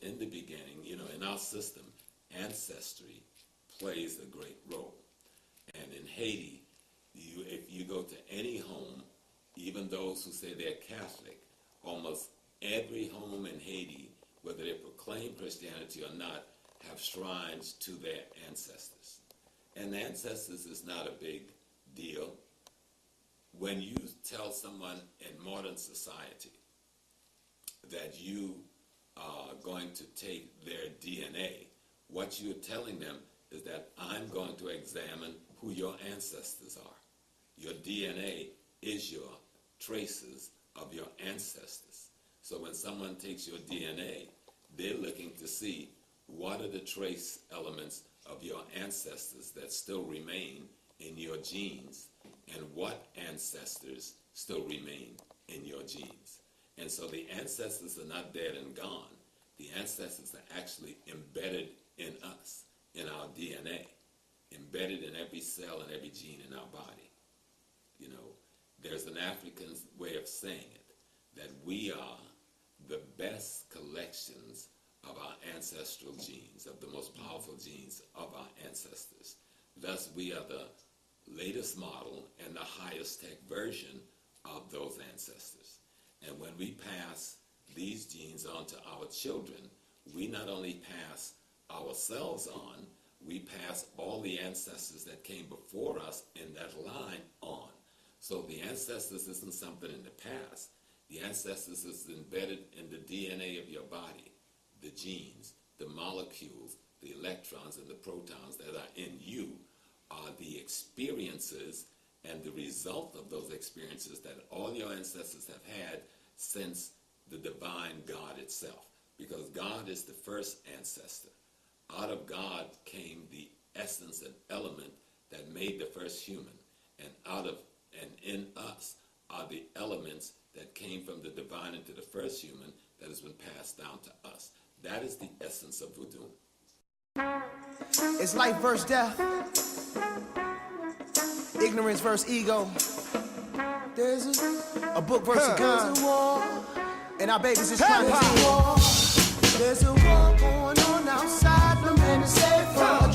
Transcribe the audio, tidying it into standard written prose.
in the beginning, in our system, ancestry plays a great role. And in Haiti, if you go to any home, even those who say they're Catholic, almost every home in Haiti, whether they proclaim Christianity or not, have shrines to their ancestors. And ancestors is not a big deal. When you tell someone in modern society that you are going to take their DNA, what you're telling them is that I'm going to examine who your ancestors are. Your DNA is your traces of your ancestors. So when someone takes your DNA, they're looking to see what are the trace elements of your ancestors that still remain in your genes, and what ancestors still remain in your genes. And so the ancestors are not dead and gone. The ancestors are actually embedded in us, in our DNA, embedded in every cell and every gene in our body. There's an African way of saying it, that we are the best collections of our ancestral genes, of the most powerful genes of our ancestors. Thus, we are the latest model and the highest tech version of those ancestors. And when we pass these genes on to our children, we not only pass ourselves on, we pass all the ancestors that came before us in that line on. So the ancestors isn't something in the past. The ancestors is embedded in the DNA of your body, the genes, the molecules, the electrons and the protons that are in you are the experiences and the result of those experiences that all your ancestors have had since the divine God itself. Because God is the first ancestor. Out of God came the essence and element that made the first human. And in us are the elements that came from the divine into the first human that has been passed down to us. That is the essence of Vodun. It's life versus death. Ignorance versus ego. There's a book versus a gun. And our babies is trying to war. There's a war going on outside. No man is safe from